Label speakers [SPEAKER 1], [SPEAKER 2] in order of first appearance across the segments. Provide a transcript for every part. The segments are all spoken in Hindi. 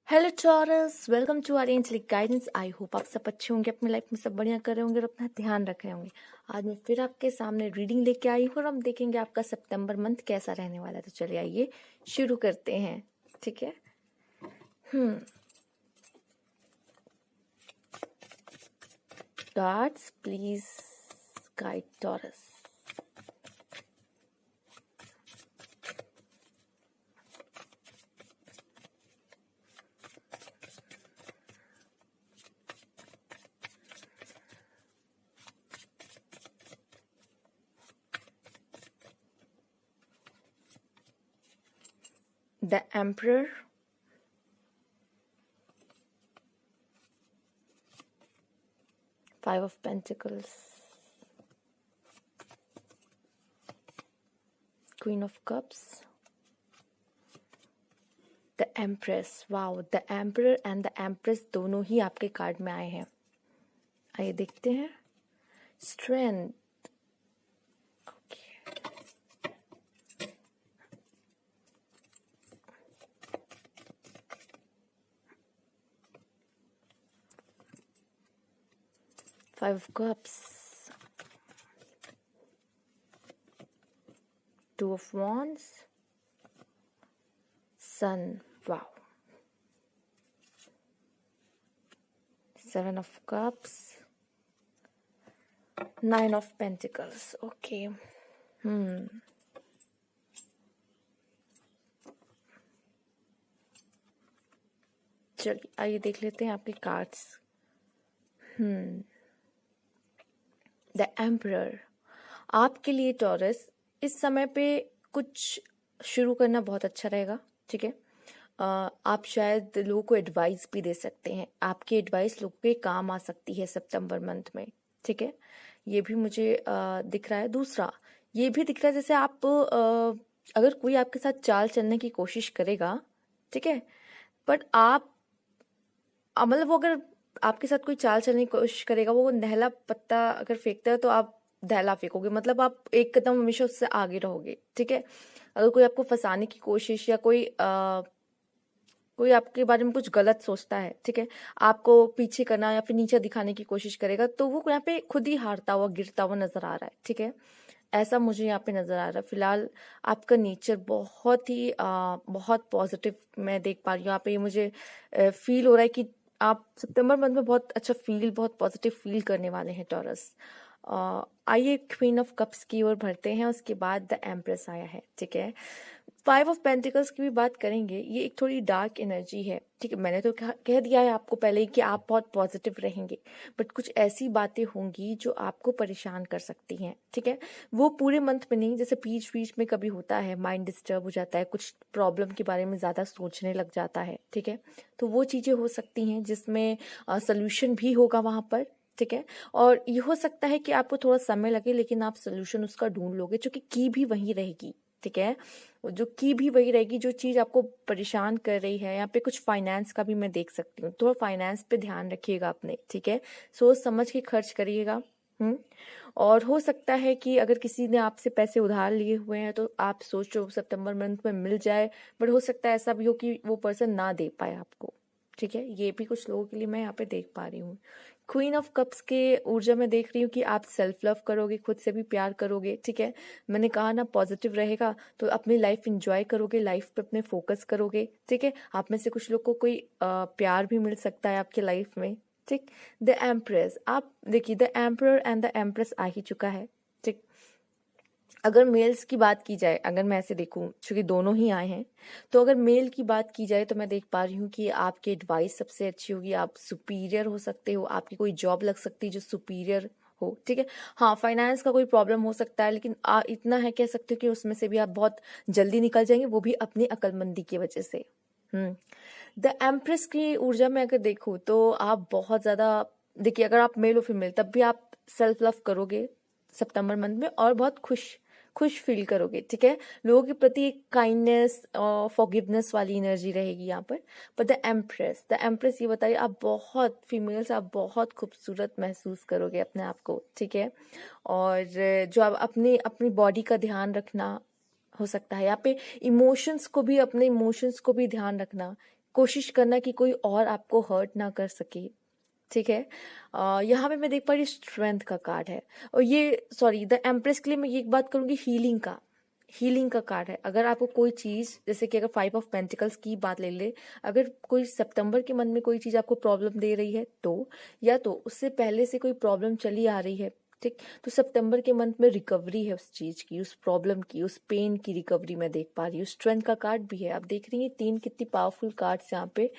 [SPEAKER 1] Hello Taurus, welcome to our angelic guidance. I hope आप सब अच्छे होंगे, अपनी लाइफ में सब बढ़िया कर रहे होंगे और अपना ध्यान रख रहे होंगे। आज मैं फिर आपके सामने रीडिंग लेके आई हूँ और हम देखेंगे आपका सितंबर मंथ कैसा रहने वाला है। तो चलिए आइए शुरू करते हैं। ठीक है। Cards please guide taurus. The emperor, five of pentacles, queen of cups, the empress. Wow, the emperor and the empress दोनों ही आपके कार्ड में आए हैं। आइए देखते हैं। Strength, five of cups, two of wands, sun. Wow. Seven of cups, nine of pentacles. Okay. चलिए आइए देख लेते हैं आपके कार्ड्स। द एम्परर, आपके लिए टॉरस इस समय पे कुछ शुरू करना बहुत अच्छा रहेगा। ठीक है। आप शायद लोगों को एडवाइस भी दे सकते हैं। आपकी एडवाइस लोगों के काम आ सकती है सितंबर मंथ में। ठीक है। ये भी मुझे दिख रहा है। दूसरा ये भी दिख रहा है जैसे आप अगर कोई आपके साथ चाल चलने की कोशिश करेगा, ठीक है, बट आप मतलब वो अगर आपके साथ कोई चाल चलने की कोशिश करेगा, वो नहला पत्ता अगर फेंकता है तो आप दहला फेंकोगे, मतलब आप एक कदम हमेशा उससे आगे रहोगे। ठीक है। अगर कोई आपको फंसाने की कोशिश या कोई आपके बारे में कुछ गलत सोचता है, ठीक है, आपको पीछे करना या फिर नीचे दिखाने की कोशिश करेगा, तो वो यहाँ पे खुद ही हारता हुआ गिरता हुआ नजर आ रहा है। ठीक है। ऐसा मुझे यहाँ पे नजर आ रहा है। फिलहाल आपका नेचर बहुत पॉजिटिव मैं देख पा रही हूँ। यहाँ पे मुझे फील हो रहा है कि आप सितंबर मंथ में बहुत पॉजिटिव फील करने वाले हैं टॉरस। आइए क्वीन ऑफ कप्स की ओर बढ़ते हैं, उसके बाद द एम्प्रेस आया है। ठीक है। फाइव ऑफ पेंटिकल्स की भी बात करेंगे। ये एक थोड़ी डार्क एनर्जी है। ठीक है। मैंने तो कह दिया है आपको पहले ही कि आप बहुत पॉजिटिव रहेंगे, बट कुछ ऐसी बातें होंगी जो आपको परेशान कर सकती हैं। ठीक है। वो पूरे मंथ में नहीं, जैसे बीच बीच में कभी होता है, माइंड डिस्टर्ब हो जाता है, कुछ प्रॉब्लम के बारे में ज्यादा सोचने लग जाता है। ठीक है। तो वो चीजें हो सकती हैं जिसमें सोल्यूशन भी होगा वहां पर। ठीक है। और ये हो सकता है कि आपको थोड़ा समय लगे, लेकिन आप सोल्यूशन उसका ढूंढ लोगे, क्योंकि की भी वही रहेगी। ठीक है। जो की भी वही रहेगी, जो चीज आपको परेशान कर रही है। यहाँ पे कुछ फाइनेंस का भी मैं देख सकती हूँ, थोड़ा फाइनेंस पे ध्यान रखिएगा अपने। ठीक है। सोच समझ के खर्च करिएगा। और हो सकता है कि अगर किसी ने आपसे पैसे उधार लिए हुए हैं तो आप सोचो सितंबर मंथ में मिल जाए, बट हो सकता है ऐसा भी हो कि वो पर्सन ना दे पाए आपको। ठीक है। ये भी कुछ लोगों के लिए मैं यहाँ पे देख पा रही हूँ। क्वीन ऑफ कप्स के ऊर्जा में देख रही हूँ कि आप सेल्फ लव करोगे, खुद से भी प्यार करोगे। ठीक है। मैंने कहा ना पॉजिटिव रहेगा, तो अपनी लाइफ एंजॉय करोगे, लाइफ पे अपने फोकस करोगे। ठीक है। आप में से कुछ लोग को कोई प्यार भी मिल सकता है आपके लाइफ में। ठीक। द एम्प्रेस, आप देखिए the emperor and the empress आ ही चुका है। ठीक। अगर मेल्स की बात की जाए, अगर मैं ऐसे देखूं, क्योंकि दोनों ही आए हैं, तो अगर मेल की बात की जाए तो मैं देख पा रही हूँ कि आपकी एडवाइस सबसे अच्छी होगी। आप सुपीरियर हो सकते हो, आपकी कोई जॉब लग सकती है जो सुपीरियर हो। ठीक है। हाँ, फाइनेंस का कोई प्रॉब्लम हो सकता है, लेकिन इतना है कह सकते हो कि उसमें से भी आप बहुत जल्दी निकल जाएंगे, वो भी अपनी अक्लमंदी की वजह से। द एम्प्रेस की ऊर्जा में अगर देखूं तो आप बहुत ज्यादा, देखिए अगर आप मेल हो फीमेल, तब भी आप सेल्फ लव करोगे सितंबर मंथ में, और बहुत खुश खुश फील करोगे। ठीक है। लोगों के प्रति एक काइंडनेस और फॉरगिवनेस वाली एनर्जी रहेगी यहाँ पर द एम्प्रेस ये बताइए, आप बहुत फीमेल्स, आप बहुत खूबसूरत महसूस करोगे अपने आप को। ठीक है। और जो आप अपनी अपनी बॉडी का ध्यान रखना हो सकता है यहाँ पे, इमोशंस को भी, अपने इमोशंस को भी ध्यान रखना। कोशिश करना कि कोई और आपको हर्ट ना कर सके, ठीक है। यहाँ पे मैं देख पा रही हूँ स्ट्रेंथ का कार्ड है, और ये सॉरी द एम्प्रेस के लिए मैं ये एक बात करूंगी, हीलिंग का कार्ड है। अगर आपको कोई चीज, जैसे कि अगर 5 ऑफ पेंटिकल्स की बात ले ले, अगर कोई सितंबर के मंथ में कोई चीज आपको प्रॉब्लम दे रही है तो, या तो उससे पहले से कोई प्रॉब्लम चली आ रही है, ठीक, तो सितंबर के मंथ में रिकवरी है उस चीज की, उस प्रॉब्लम की, उस पेन की रिकवरी मैं देख पा रही हूँ। स्ट्रेंथ का कार्ड भी है, आप देख रही हैं 3 कितनी पावरफुल कार्ड्स यहाँ पे,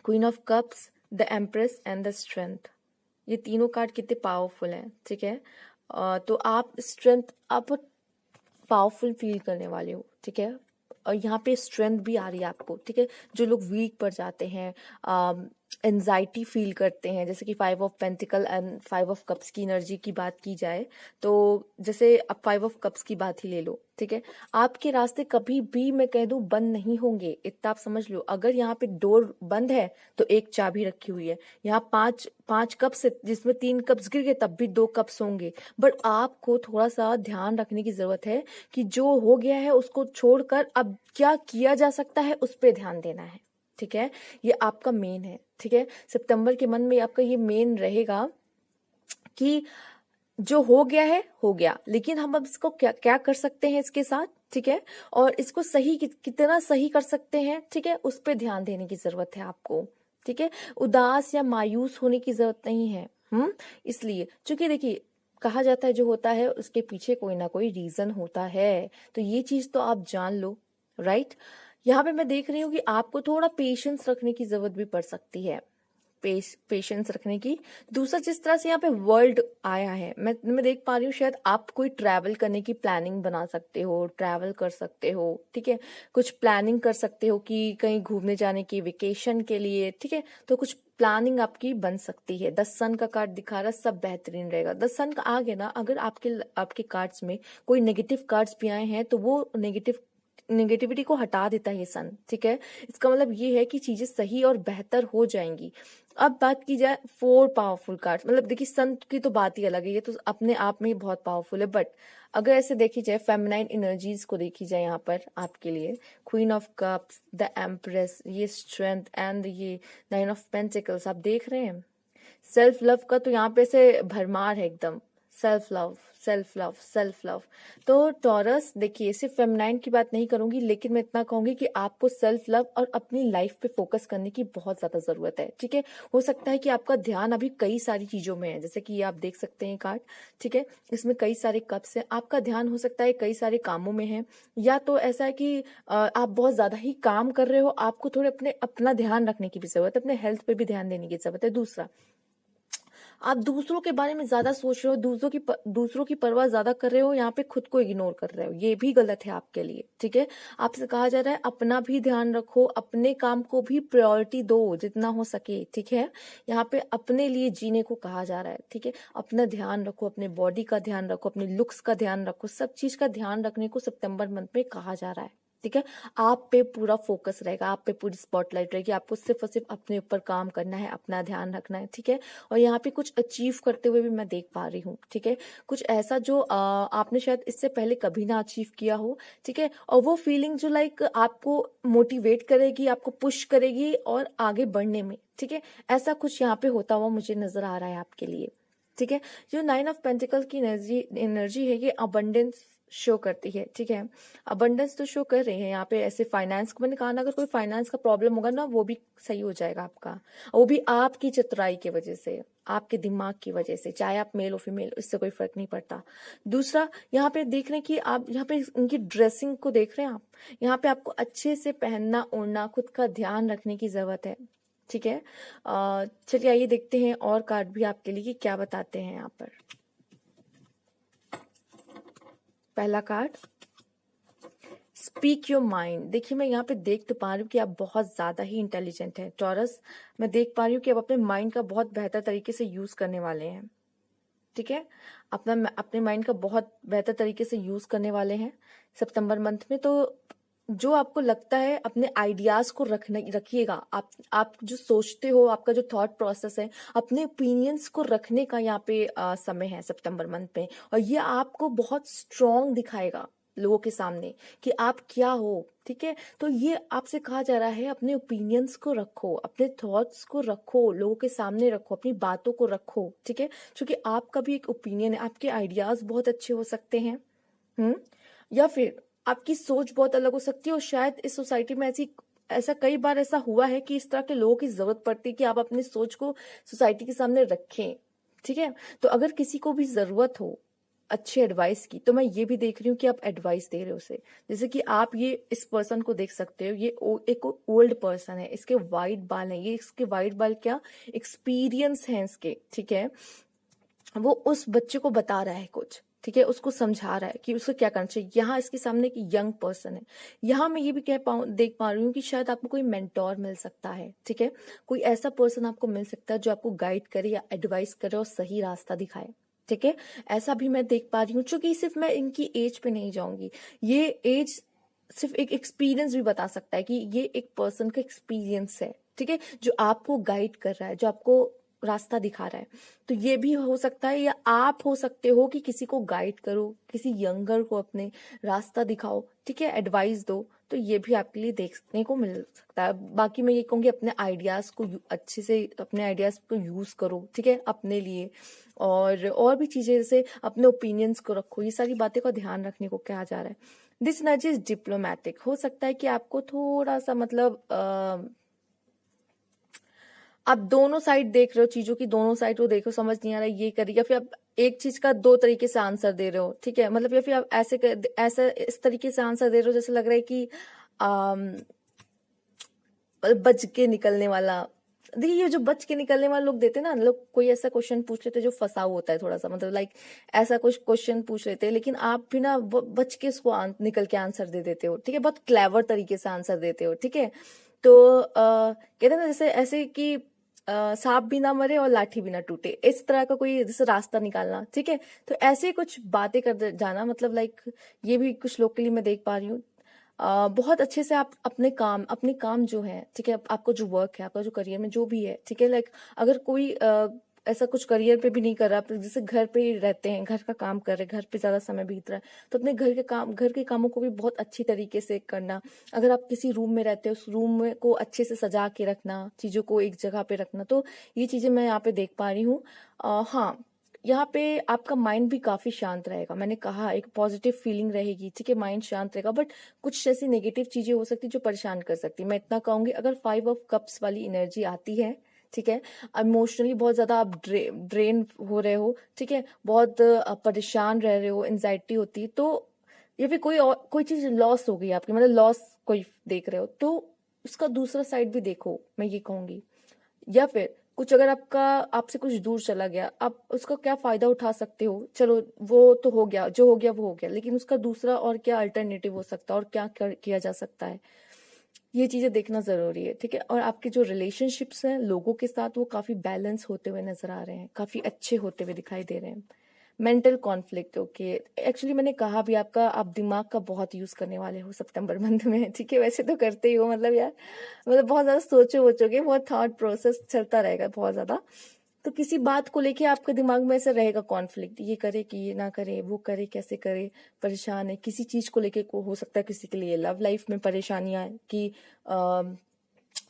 [SPEAKER 1] queen of cups, the empress and the strength. ये तीनों कार्ड कितने पावरफुल हैं, ठीक है। तो आप स्ट्रेंथ, आप पावरफुल फील करने वाले हो, ठीक है। और यहाँ पे स्ट्रेंथ भी आ रही है आपको, ठीक है। जो लोग वीक पड़ जाते हैं, एंजाइटी फील करते हैं, जैसे कि 5 of pentacle and 5 of cups की एनर्जी की बात की जाए तो, जैसे अब 5 ऑफ कप्स की बात ही ले लो, ठीक है। आपके रास्ते कभी भी मैं कह दूं बंद नहीं होंगे, इतना आप समझ लो। अगर यहाँ पे डोर बंद है तो एक चाबी रखी हुई है। यहाँ पांच कप्स है, जिसमें 3 कप्स गिर गए तब भी 2 कप्स होंगे। बट आपको थोड़ा सा ध्यान रखने की जरूरत है कि जो हो गया है उसको छोड़कर अब क्या किया जा सकता है उस पर ध्यान देना है, ठीक है। ये आपका मेन है, ठीक है। सितंबर के मन में आपका ये मेन रहेगा कि जो हो गया है हो गया, लेकिन हम अब इसको क्या क्या कर सकते हैं इसके साथ, ठीक है। और इसको सही कितना सही कर सकते हैं, ठीक है, उस पर ध्यान देने की जरूरत है आपको, ठीक है। उदास या मायूस होने की जरूरत नहीं है। इसलिए क्योंकि देखिए, कहा जाता है जो होता है उसके पीछे कोई ना कोई रीजन होता है, तो ये चीज तो आप जान लो, राइट। यहाँ पे मैं देख रही हूँ कि आपको थोड़ा पेशेंस रखने की जरूरत भी पड़ सकती है, पेशेंस रखने की। दूसरा, जिस तरह से यहाँ पे वर्ल्ड आया है, मैं देख पा रही हूँ शायद आप कोई ट्रैवल करने की प्लानिंग बना सकते हो, ट्रैवल कर सकते हो, ठीक है। कुछ प्लानिंग कर सकते हो कि कहीं घूमने जाने की, वेकेशन के लिए, ठीक है। तो कुछ प्लानिंग आपकी बन सकती है। द सन का कार्ड दिखा रहा है, सब बेहतरीन रहेगा। द सन का आगे ना, अगर आपके कार्ड्स में कोई नेगेटिव कार्ड्स भी आए हैं तो वो नेगेटिविटी को हटा देता है ये सन, ठीक है। इसका मतलब ये है कि चीजें सही और बेहतर हो जाएंगी। अब बात की जाए 4 पावरफुल कार्ड्स, मतलब देखिए सन की तो बात ही अलग है, ये तो अपने आप में ही बहुत पावरफुल है। बट अगर ऐसे देखी जाए, फेमिनाइन एनर्जीज को देखी जाए यहाँ पर आपके लिए, queen of cups, the empress, ये स्ट्रेंथ एंड ये 9 ऑफ पेंटिकल्स, आप देख रहे हैं सेल्फ लव का तो यहाँ पे से भरमार है एकदम। Self love, self love, self love. तो टॉरस देखिए, सिर्फ फेमिनाइन की बात नहीं करूंगी, लेकिन मैं इतना कहूंगी कि आपको सेल्फ लव और अपनी लाइफ पे फोकस करने की बहुत ज्यादा जरूरत है, ठीक है। हो सकता है कि आपका ध्यान अभी कई सारी चीजों में है, जैसे कि ये आप देख सकते हैं कार्ड, ठीक है। इसमें कई सारे कप्स हैं, आपका ध्यान हो सकता है कई सारे कामों में है, या तो ऐसा है कि आप बहुत ज्यादा ही काम कर रहे हो, आपको थोड़े अपना ध्यान रखने की भी जरूरत है, अपने हेल्थ पे भी ध्यान देने की जरूरत है। दूसरा, आप दूसरों के बारे में ज्यादा सोच रहे हो, दूसरों की परवाह ज्यादा कर रहे हो, यहाँ पे खुद को इग्नोर कर रहे हो, ये भी गलत है आपके लिए, ठीक है। आपसे कहा जा रहा है अपना भी ध्यान रखो, अपने काम को भी प्रायोरिटी दो जितना हो सके, ठीक है। यहाँ पे अपने लिए जीने को कहा जा रहा है, ठीक है। अपना ध्यान रखो, अपने बॉडी का ध्यान रखो, अपने लुक्स का ध्यान रखो, सब चीज का ध्यान रखने को सितंबर मंथ में कहा जा रहा है, ठीक है। आप पे पूरा फोकस रहेगा, आप पे पूरी स्पॉटलाइट रहेगी, आपको सिर्फ और सिर्फ अपने ऊपर काम करना है, अपना ध्यान रखना है, ठीक है। और यहाँ पे कुछ अचीव करते हुए भी मैं देख पा रही हूँ, ठीक है। कुछ ऐसा जो आपने शायद इससे पहले कभी ना अचीव किया हो, ठीक है। और वो फीलिंग जो लाइक आपको मोटिवेट करेगी, आपको पुश करेगी और आगे बढ़ने में, ठीक है। ऐसा कुछ यहाँ पे होता हुआ मुझे नजर आ रहा है आपके लिए, ठीक है। जो 9 ऑफ पेंटिकल की एनर्जी है, ये अबंडेंस शो करती है, ठीक है। अबंडेंस तो शो कर रही है यहाँ पे। ऐसे फाइनेंस को मैंने कहा ना, अगर कोई फाइनेंस का प्रॉब्लम होगा ना, वो भी सही हो जाएगा आपका, वो भी आपकी चतुराई की वजह से, आपके दिमाग की वजह से, चाहे आप मेल हो फीमेल, इससे कोई फर्क नहीं पड़ता। दूसरा, यहाँ पे देख रहे हैं कि आप यहाँ पे उनकी ड्रेसिंग को देख रहे हैं आप, यहाँ पे आपको अच्छे से पहनना ओढ़ना, खुद का ध्यान रखने की जरूरत है, ठीक है। चलिए आइए देखते हैं और कार्ड भी आपके लिए कि क्या बताते हैं यहाँ पर। पहला कार्ड, स्पीक योर माइंड। देखिए, मैं यहाँ पे देख तो पा रही हूँ कि आप बहुत ज्यादा ही इंटेलिजेंट हैं टॉरस। मैं देख पा रही हूँ कि आप अपने माइंड का बहुत बेहतर तरीके से यूज करने वाले हैं, ठीक है। अपने माइंड का बहुत बेहतर तरीके से यूज करने वाले हैं सितंबर मंथ में। तो जो आपको लगता है, अपने आइडियाज को रखिएगा। आप जो सोचते हो, आपका जो थॉट प्रोसेस है, अपने ओपिनियंस को रखने का यहाँ पे समय है सितंबर मंथ में, और ये आपको बहुत स्ट्रांग दिखाएगा। लोगों के सामने कि आप क्या हो, ठीक है। तो ये आपसे कहा जा रहा है अपने ओपिनियंस को रखो, अपने थॉट्स को रखो, लोगों के सामने रखो, अपनी बातों को रखो, ठीक है। क्योंकि आपका भी एक ओपिनियन है, आपके आइडियाज बहुत अच्छे हो सकते हैं, या फिर आपकी सोच बहुत अलग हो सकती है। और शायद इस सोसाइटी में ऐसा कई बार ऐसा हुआ है कि इस तरह के लोगों की जरूरत पड़ती है कि आप अपनी सोच को सोसाइटी के सामने रखें, ठीक है। तो अगर किसी को भी जरूरत हो अच्छी एडवाइस की, तो मैं ये भी देख रही हूँ कि आप एडवाइस दे रहे हो उसे। जैसे कि आप ये इस पर्सन को देख सकते हो, ये एक ओल्ड पर्सन है, इसके वाइट बाल हैं, ये इसके वाइट बाल क्या एक्सपीरियंस हैं इसके, ठीक है। वो उस बच्चे को बता रहा है कुछ, ठीक है, उसको समझा रहा है कि उसको क्या करना चाहिए। यहाँ इसके सामने एक यंग पर्सन है। यहाँ मैं ये भी देख पा रही हूँ कि शायद आपको कोई मेंटोर मिल सकता है, ठीक है। कोई ऐसा पर्सन आपको मिल सकता है जो आपको गाइड करे या एडवाइस करे और सही रास्ता दिखाए, ठीक है। ऐसा भी मैं देख पा रही हूँ। चूंकि सिर्फ मैं इनकी एज पे नहीं जाऊंगी, ये एज सिर्फ एक एक्सपीरियंस भी बता सकता है कि ये एक पर्सन का एक्सपीरियंस है, ठीक है, जो आपको गाइड कर रहा है, जो आपको रास्ता दिखा रहा है। तो ये भी हो सकता है, या आप हो सकते हो कि किसी को गाइड करो, किसी यंगर को अपने रास्ता दिखाओ, ठीक है, एडवाइस दो। तो ये भी आपके लिए देखने को मिल सकता है। बाकी मैं ये कहूंगी अपने आइडियाज को अच्छे से, अपने आइडियाज को यूज करो, ठीक है, अपने लिए। और भी चीजें जैसे अपने ओपिनियंस को रखो, ये सारी बातें का ध्यान रखने को कहा जा रहा है। This energy is diplomatic. हो सकता है कि आपको थोड़ा सा मतलब आप दोनों साइड देख रहे हो, चीजों की दोनों साइड को देखो, समझ नहीं आ रहा है ये करिए, या फिर आप एक चीज का दो तरीके से आंसर दे रहे हो, ठीक है। मतलब या फिर आप ऐसे इस तरीके से आंसर दे रहे हो जैसे लग रहा है कि बच के निकलने वाला। देखिए ये जो बच के निकलने वाले लोग देते हैं ना, लोग कोई ऐसा क्वेश्चन पूछ लेते हैं जो फंसाऊ होता है थोड़ा सा, मतलब लाइक ऐसा कुछ क्वेश्चन पूछ लेते हैं, लेकिन आप भी ना बच के उसको निकल के आंसर दे देते हो, ठीक है, बहुत क्लेवर तरीके से आंसर देते हो, ठीक है। तो कहते हैं ना जैसे ऐसे कि सांप भी ना मरे और लाठी भी ना टूटे, इस तरह का कोई जैसे रास्ता निकालना, ठीक है। तो ऐसे कुछ बातें कर जाना, मतलब लाइक ये भी कुछ लोग के लिए मैं देख पा रही हूँ। बहुत अच्छे से आप अपने काम जो है, ठीक है, आपको जो वर्क है, आपका जो करियर में जो भी है, ठीक है, लाइक अगर कोई ऐसा कुछ करियर पे भी नहीं कर रहा, जैसे घर पे ही रहते हैं, घर का काम कर रहे हैं, घर पे ज्यादा समय बीत रहा है, तो अपने घर के कामों को भी बहुत अच्छी तरीके से करना। अगर आप किसी रूम में रहते हो, उस रूम में को अच्छे से सजा के रखना, चीजों को एक जगह पे रखना, तो ये चीजें मैं यहाँ पे देख पा रही हूँ। हाँ, यहाँ पे आपका माइंड भी काफी शांत रहेगा। मैंने कहा एक पॉजिटिव फीलिंग रहेगी, ठीक है, माइंड शांत रहेगा। बट कुछ ऐसी नेगेटिव चीजें हो सकती जो परेशान कर सकती। मैं इतना कहूंगी, अगर 5 ऑफ कप्स वाली एनर्जी आती है, ठीक है, इमोशनली बहुत ज्यादा आप ड्रेन हो रहे हो, ठीक है, बहुत परेशान रह रहे हो, एंजाइटी होती है, तो या फिर कोई चीज लॉस हो गई आपकी, मतलब लॉस कोई देख रहे हो, तो उसका दूसरा साइड भी देखो, मैं ये कहूंगी। या फिर कुछ अगर आपसे कुछ दूर चला गया, आप उसका क्या फायदा उठा सकते हो, चलो वो तो हो गया, जो हो गया वो हो गया, लेकिन उसका दूसरा और क्या अल्टरनेटिव हो सकता है और क्या किया जा सकता है, ये चीजें देखना जरूरी है, ठीक है। और आपके जो रिलेशनशिप्स हैं लोगों के साथ, वो काफी बैलेंस होते हुए नजर आ रहे हैं, काफी अच्छे होते हुए दिखाई दे रहे हैं। मेंटल कॉन्फ्लिक्ट, ओके, एक्चुअली मैंने कहा भी आप दिमाग का बहुत यूज करने वाले हो सितंबर मंथ में, ठीक है, वैसे तो करते ही हो, मतलब यार, मतलब बहुत ज्यादा सोचोगे, बहुत थॉट प्रोसेस चलता रहेगा बहुत ज्यादा। तो किसी बात को लेके आपके दिमाग में ऐसा रहेगा कॉन्फ्लिक्ट, ये करे कि ये ना करे, वो करे कैसे करे, परेशान है किसी चीज को लेके। को हो सकता है किसी के लिए लव लाइफ में परेशानियां है कि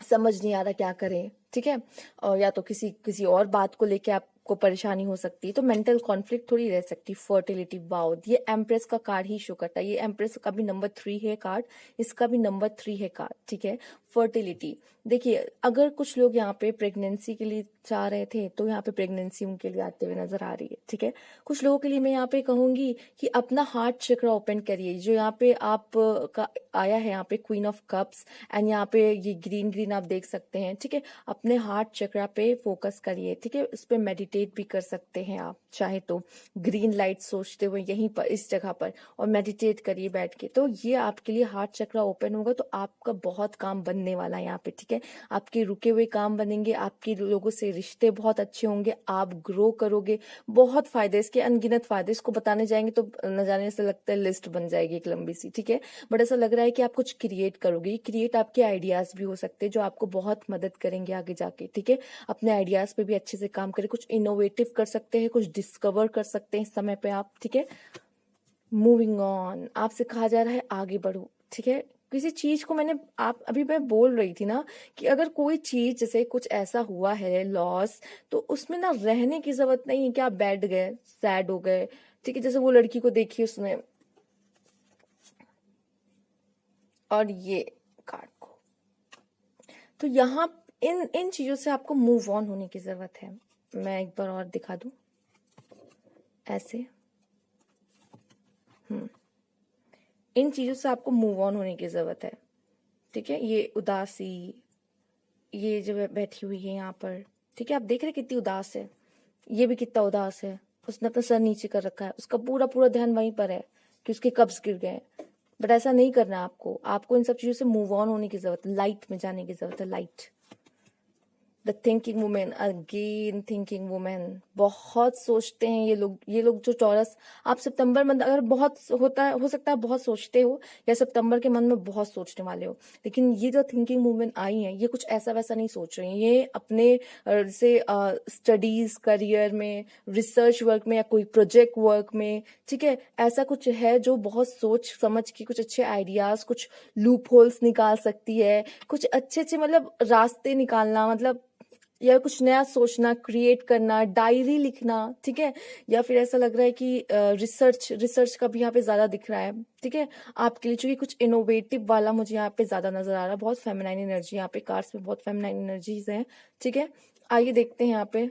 [SPEAKER 1] समझ नहीं आ रहा क्या करें, ठीक है, और या तो किसी और बात को लेके आपको परेशानी हो सकती है, तो मेंटल कॉन्फ्लिक्ट थोड़ी रह सकती। फर्टिलिटी, वाओ, ये एम्प्रेस का कार्ड ही शो करता है। ये एम्प्रेस का भी नंबर 3 है कार्ड, इसका भी नंबर 3 है कार्ड, ठीक है। फर्टिलिटी, देखिए अगर कुछ लोग यहाँ पे प्रेगनेंसी के लिए चाह रहे थे, तो यहाँ पे प्रेगनेंसी उनके लिए आते हुए नजर आ रही है, ठीक है। कुछ लोगों के लिए मैं यहाँ पे कहूंगी कि अपना हार्ट चक्र ओपन करिए। जो यहाँ पे आप का आया है, यहाँ पे क्वीन ऑफ कप्स, एंड यहाँ पे ये ग्रीन ग्रीन आप देख सकते हैं, ठीक है। अपने हार्ट चक्र पे फोकस करिए, ठीक है, उस पर मेडिटेट भी कर सकते हैं आप चाहे तो, ग्रीन लाइट सोचते हुए यहीं पर इस जगह पर, और मेडिटेट करिए बैठ के। तो ये आपके लिए हार्ट चक्र ओपन होगा, तो आपका बहुत काम बनने वाला है यहाँ पे, ठीक है। आपके रुके हुए काम बनेंगे, आपके लोगों से रिश्ते बहुत अच्छे होंगे, आप ग्रो करोगे, बहुत फायदे, इसके अनगिनत फायदे। इसको बताने जाएंगे तो न जाने से लगता है लिस्ट बन जाएगी एक लंबी सी, ठीक है। बट ऐसा लग रहा है कि आप कुछ क्रिएट करोगे। क्रिएट आपके आइडियाज भी हो सकते हैं जो आपको बहुत मदद करेंगे आगे जाके, ठीक है। अपने आइडियाज पे भी अच्छे से काम करें, कुछ इनोवेटिव कर सकते हैं, कुछ डिस्कवर कर सकते हैं इस समय पे आप, ठीक है। मूविंग ऑन, आपसे कहा जा रहा है आगे बढ़ो, ठीक है। किसी चीज को मैं बोल रही थी ना कि अगर कोई चीज जैसे कुछ ऐसा हुआ है लॉस, तो उसमें ना रहने की जरूरत नहीं है कि आप बैठ गए सैड हो गए, ठीक है। जैसे वो लड़की को देखिए उसमें, और ये कार्ड को, तो यहाँ इन इन चीजों से आपको मूव ऑन होने की जरूरत है। मैं एक बार और दिखा दूं ऐसे, इन चीजों से आपको मूव ऑन होने की जरूरत है, ठीक है। ये उदासी, ये जो बैठी हुई है यहाँ पर, ठीक है, आप देख रहे कितनी उदास है, ये भी कितना उदास है, उसने अपना सर नीचे कर रखा है, उसका पूरा पूरा ध्यान वहीं पर है कि उसके कब्ज गिर गए। बट ऐसा नहीं करना है आपको, आपको इन सब चीजों से मूव ऑन होने की जरूरत है, लाइट में जाने की जरूरत है, light. The thinking women, again thinking women, बहुत सोचते हैं ये लोग जो टॉरस, आप सितंबर मंथ अगर बहुत होता है, हो सकता है बहुत सोचते हो, या सितंबर के मन में बहुत सोचने वाले हो, लेकिन ये जो थिंकिंग वुमेन आई है, ये कुछ ऐसा वैसा नहीं सोच रही है, ये अपने जैसे स्टडीज, करियर में, रिसर्च वर्क में, या कोई प्रोजेक्ट वर्क में, ठीक है, ऐसा कुछ है जो बहुत सोच समझ के कुछ अच्छे आइडियाज, कुछ लूप होल्स निकाल सकती है, कुछ अच्छे अच्छे मतलब रास्ते निकालना, मतलब या कुछ नया सोचना, क्रिएट करना, डायरी लिखना, ठीक है। या फिर ऐसा लग रहा है कि रिसर्च का भी यहाँ पे ज्यादा दिख रहा है, ठीक है, आपके लिए, चूंकि कुछ इनोवेटिव वाला मुझे यहाँ पे ज्यादा नजर आ रहा है। बहुत फेमिनाइन एनर्जी यहाँ पे, कार्ड्स में बहुत फेमिनाइन एनर्जीज हैं, ठीक है। आइए देखते हैं यहाँ पे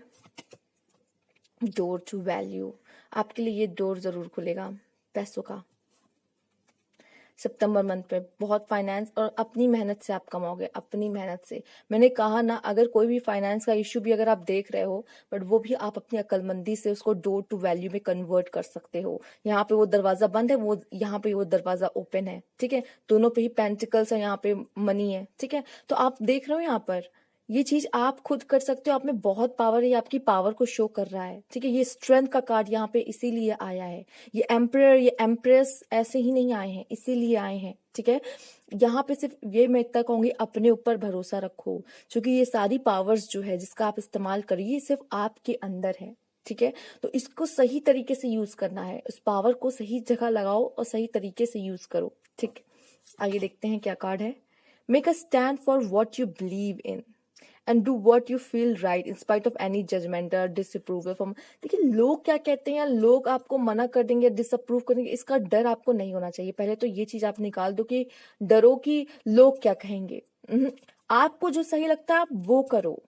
[SPEAKER 1] डोर टू वैल्यू, आपके लिए ये डोर जरूर खुलेगा पैसों का। सितंबर मंथ में बहुत फाइनेंस और अपनी मेहनत से आप कमाओगे, अपनी मेहनत से। मैंने कहा ना, अगर कोई भी फाइनेंस का इश्यू भी अगर आप देख रहे हो, बट वो भी आप अपनी अक्लमंदी से उसको डोर टू वैल्यू में कन्वर्ट कर सकते हो। यहाँ पे वो दरवाजा बंद है, वो यहाँ पे वो दरवाजा ओपन है, ठीक है। दोनों पे ही पेंटिकल्स है, यहाँ पे मनी है, ठीक है। तो आप देख रहे हो यहाँ पर, ये चीज आप खुद कर सकते हो, आप में बहुत पावर है, ये आपकी पावर को शो कर रहा है, ठीक है। ये स्ट्रेंथ का कार्ड यहाँ पे इसीलिए आया है। ये एम्परर, ये एम्प्रेस ऐसे ही नहीं आए हैं, इसीलिए आए हैं, ठीक है। यहाँ पे सिर्फ ये मैं इतना कहूंगी, अपने ऊपर भरोसा रखो, क्योंकि ये सारी पावर्स जो है जिसका आप इस्तेमाल करिए, ये सिर्फ आपके अंदर है, ठीक है। तो इसको सही तरीके से यूज करना है, उस पावर को सही जगह लगाओ और सही तरीके से यूज करो, ठीक। आइए देखते हैं क्या कार्ड है। Make a stand for what you believe in and do what you feel right in spite of any judgement disapproval from. देखिए लोग क्या कहते हैं, या लोग आपको मना कर देंगे, डिसअप्रूव करेंगे, इसका डर आपको नहीं होना चाहिए। पहले तो ये चीज आप निकाल दो कि डरो कि लोग क्या कहेंगे। आपको जो सही लगता है आप वो करो,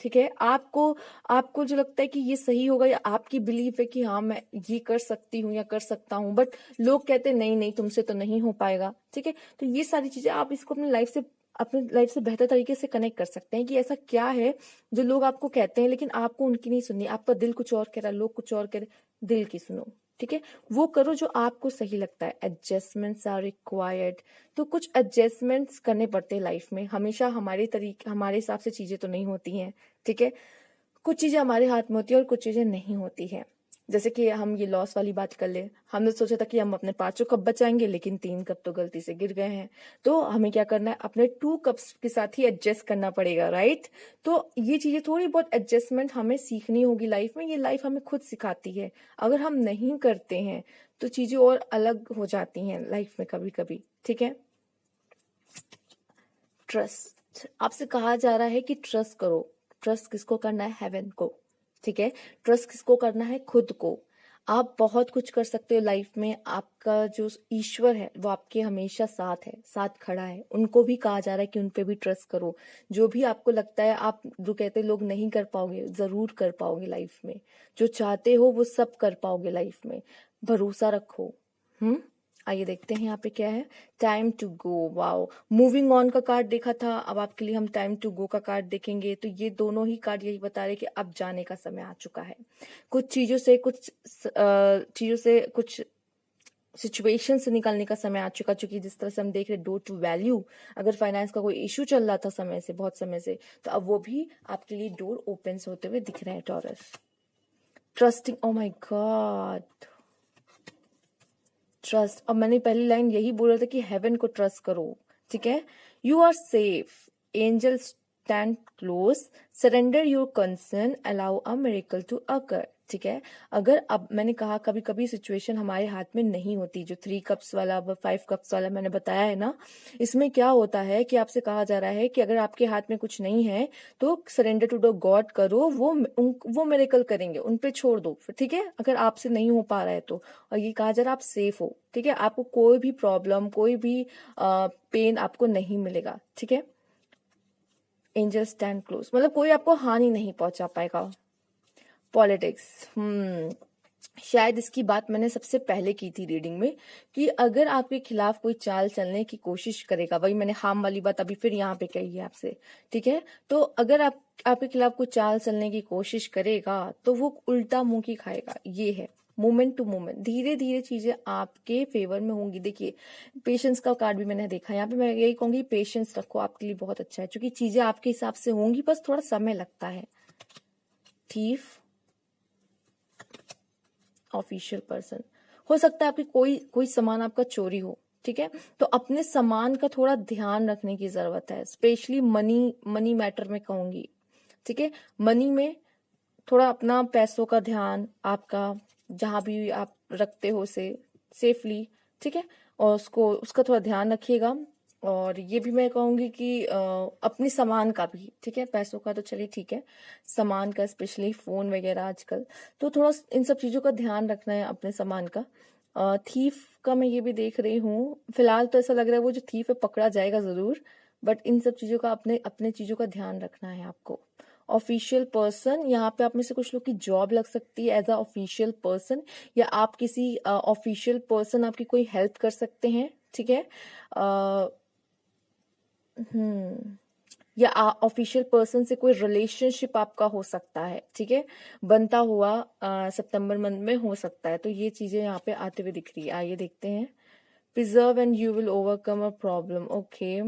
[SPEAKER 1] ठीक है। आपको आपको जो लगता है कि ये सही होगा, या आपकी बिलीफ है कि हाँ मैं ये कर सकती हूँ या कर सकता हूँ, बट लोग कहते हैं नहीं नहीं तुमसे तो नहीं हो पाएगा, ठीक है। तो ये सारी चीजें आप इसको अपनी लाइफ से बेहतर तरीके से कनेक्ट कर सकते हैं कि ऐसा क्या है जो लोग आपको कहते हैं, लेकिन आपको उनकी नहीं सुननी। आपका दिल कुछ और कह रहा है, लोग कुछ और कह रहे हैं, दिल की सुनो, ठीक है। वो करो जो आपको सही लगता है। एडजस्टमेंट्स आर रिक्वायर्ड, तो कुछ एडजस्टमेंट्स करने पड़ते हैं लाइफ में। हमेशा हमारे हिसाब से चीजें तो नहीं होती हैं, ठीक है। कुछ चीजें हमारे हाथ में होती है और कुछ चीजें नहीं होती है। जैसे कि हम ये लॉस वाली बात कर ले, हमने सोचा था कि हम अपने 5 कप बचाएंगे, लेकिन 3 कप तो गलती से गिर गए हैं। तो हमें क्या करना है, अपने 2 कप्स के साथ ही एडजस्ट करना पड़ेगा, राइट। तो ये चीजें थोड़ी बहुत एडजस्टमेंट हमें सीखनी होगी लाइफ में, ये लाइफ हमें खुद सिखाती है। अगर हम नहीं करते हैं तो चीजें और अलग हो जाती हैं लाइफ में कभी कभी, ठीक है। ट्रस्ट, आपसे कहा जा रहा है कि ट्रस्ट करो। ट्रस्ट किसको करना है, हेवन को, ठीक है। ट्रस्ट किसको करना है, खुद को। आप बहुत कुछ कर सकते हो लाइफ में, आपका जो ईश्वर है वो आपके हमेशा साथ है, साथ खड़ा है। उनको भी कहा जा रहा है कि उन पे भी ट्रस्ट करो। जो भी आपको लगता है, आप जो कहते लोग नहीं कर पाओगे, जरूर कर पाओगे लाइफ में। जो चाहते हो वो सब कर पाओगे लाइफ में, भरोसा रखो। आइए देखते हैं यहाँ पे क्या है। Time to go, wow, moving on का कार्ड देखा था, अब आपके लिए हम टाइम टू गो का कार्ड देखेंगे। तो ये दोनों ही कार्ड यही बता रहे कि अब जाने का समय आ चुका है। कुछ चीजों से कुछ सिचुएशन से निकलने का समय आ चुका, क्योंकि जिस तरह से हम देख रहे डोर टू वैल्यू, अगर फाइनेंस का कोई इश्यू चल रहा था समय से, बहुत समय से, तो अब वो भी आपके लिए डोर ओपन होते हुए दिख रहे हैं। Taurus, trusting, oh my God, trust. अब मैंने पहली लाइन यही बोला था कि हेवन को ट्रस्ट करो, ठीक है। You are safe, angel stand close, surrender your concern, allow a miracle to occur, ठीक है। अगर अब मैंने कहा कभी कभी सिचुएशन हमारे हाथ में नहीं होती, जो 3 कप्स वाला 5 कप्स वाला मैंने बताया है ना, इसमें क्या होता है कि आपसे कहा जा रहा है कि अगर आपके हाथ में कुछ नहीं है तो सरेंडर टू द गॉड करो, वो मिरेकल करेंगे, उन पे छोड़ दो, ठीक है, अगर आपसे नहीं हो पा रहा है तो। और ये कहा जा रहा है आप सेफ हो, ठीक है, आपको कोई भी प्रॉब्लम, कोई भी पेन आपको नहीं मिलेगा, ठीक है। एंजल स्टैंड क्लोज, मतलब कोई आपको हानि नहीं पहुंचा पाएगा। पॉलिटिक्स, शायद इसकी बात मैंने सबसे पहले की थी रीडिंग में, कि अगर आपके खिलाफ कोई चाल चलने की कोशिश करेगा, वही मैंने हार्म वाली बात अभी फिर यहाँ पे कही है आपसे, ठीक है। तो अगर आपके खिलाफ कोई चाल चलने की कोशिश करेगा तो वो उल्टा मुंह की खाएगा। ये है मोमेंट टू मोमेंट, धीरे धीरे चीजें आपके फेवर में होंगी। देखिए पेशेंस का कार्ड भी मैंने देखा, यहाँ पे मैं यही कहूंगी पेशेंस रखो, आपके लिए बहुत अच्छा है, क्योंकि चीजें आपके हिसाब से होंगी, बस थोड़ा समय लगता है। थीफ, ऑफिशियल पर्सन, हो सकता है आपकी कोई सामान आपका चोरी हो, ठीक है, तो अपने सामान का थोड़ा ध्यान रखने की जरूरत है, स्पेशली मनी मैटर में कहूंगी, ठीक है। मनी में थोड़ा अपना पैसों का ध्यान, आपका जहां भी आप रखते हो उसे सेफली, ठीक है, और उसका थोड़ा ध्यान रखिएगा। और ये भी मैं कहूंगी कि अपने सामान का भी, ठीक है, पैसों का तो चलिए ठीक है, सामान का स्पेशली फोन वगैरह आजकल, तो थोड़ा इन सब चीजों का ध्यान रखना है अपने सामान का। थीफ का मैं ये भी देख रही हूँ, फिलहाल तो ऐसा लग रहा है वो जो थीफ है पकड़ा जाएगा जरूर, बट इन सब चीजों का अपने अपने चीजों का ध्यान रखना है आपको। ऑफिशियल पर्सन, यहाँ पे आप में से कुछ लोग की जॉब लग सकती है एज अ ऑफिशियल पर्सन, या आप किसी ऑफिशियल पर्सन आपकी कोई हेल्प कर सकते हैं, ठीक है। या ऑफिशियल पर्सन से कोई रिलेशनशिप आपका हो सकता है, ठीक है, बनता हुआ सितंबर मंथ में हो सकता है। तो ये चीजें यहाँ पे आते हुए दिख रही है। आइए देखते हैं। Preserve and you will overcome a problem, okay.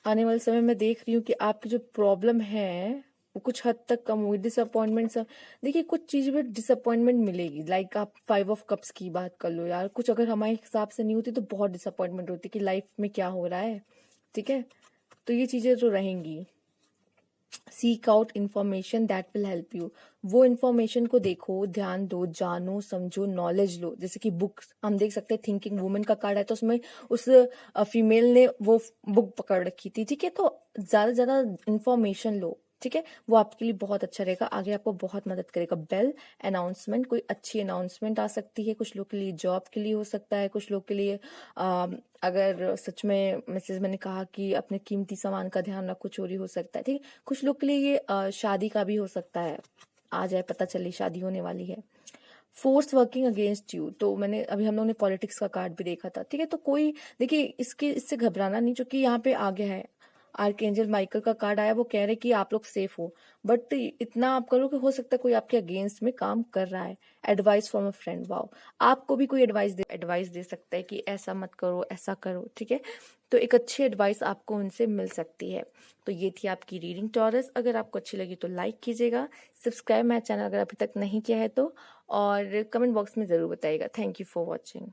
[SPEAKER 1] आने वाले समय में देख रही हूँ कि आपकी जो प्रॉब्लम है वो कुछ हद तक कम हुई। डिसअपॉइंटमेंट, देखिए कुछ चीज में डिसअपॉइंटमेंट मिलेगी, लाइक आप 5 ऑफ कप्स की बात कर लो यार, कुछ अगर हमारे हिसाब से नहीं होती तो बहुत डिसअपॉइंटमेंट होती कि लाइफ में क्या हो रहा है, ठीक है, तो ये चीजें तो रहेंगी। Seek out information that will help you, वो इन्फॉर्मेशन को देखो, ध्यान दो, जानो, समझो, नॉलेज लो। जैसे कि बुक्स हम देख सकते हैं, थिंकिंग वुमेन का कार्ड है, तो उसमें उस फीमेल ने वो बुक पकड़ रखी थी, ठीक है, तो ज्यादा से ज्यादा इन्फॉर्मेशन लो, ठीक है, वो आपके लिए बहुत अच्छा रहेगा, आगे आपको बहुत मदद करेगा। बेल अनाउंसमेंट, कोई अच्छी अनाउंसमेंट आ सकती है, कुछ लोग के लिए जॉब के लिए हो सकता है, कुछ लोग के लिए अगर सच में मैसेज मैंने कहा कि अपने कीमती सामान का ध्यान रखो, चोरी हो सकता है, ठीक है, कुछ लोग के लिए ये शादी का भी हो सकता है, आ जाए पता चले शादी होने वाली है। फोर्स वर्किंग अगेंस्ट यू, तो मैंने अभी हम लोग ने पॉलिटिक्स का कार्ड भी देखा था, ठीक है, तो कोई देखिए इससे घबराना नहीं, जो कि यहाँ पे आ गया है। आर्कएंजल माइकल का कार्ड आया, वो कह रहे कि आप लोग सेफ हो, बट इतना आप करो कि हो सकता है कोई आपके अगेंस्ट में काम कर रहा है। Advice from a friend, wow, आपको भी कोई एडवाइस दे सकता है कि ऐसा मत करो, ऐसा करो, ठीक है, तो एक अच्छी एडवाइस आपको उनसे मिल सकती है। तो ये थी आपकी रीडिंग टॉरस। अगर आपको अच्छी लगी तो लाइक कीजिएगा, सब्सक्राइब मेरा चैनल अगर अभी तक नहीं किया है तो, और कमेंट बॉक्स में जरूर बताइएगा। Thank you for watching.